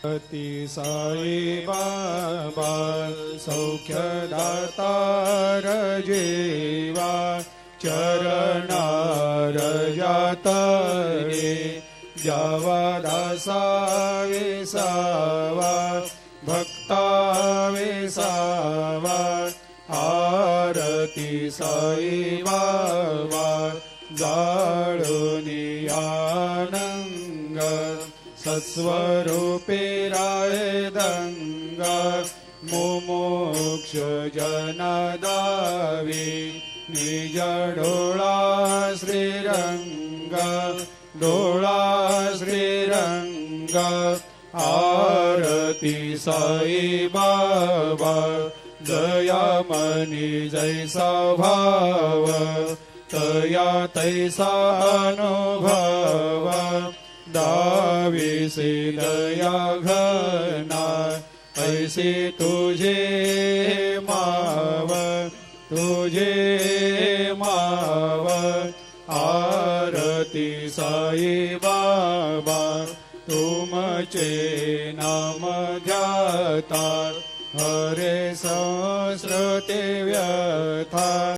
अति साई बाबा सौख्यदातार जेवा चरणार जातरे जावा दासा विसावा भक्ता विसावा आरती साई बाबा जाळुनी आनंग सत्स्वरूपे राय दंग मुमुक्ष जनदावी निज डोळा श्रीरंग डोळा श्रीरंग आरती साई बाबा जया मनी जैसा भाव तया तैसा अनुभव दाविसे दया घना ऐसे तुझे माव आरती साई बाबा तुमचे नाम ध्याता हरे सहस्रते व्यथा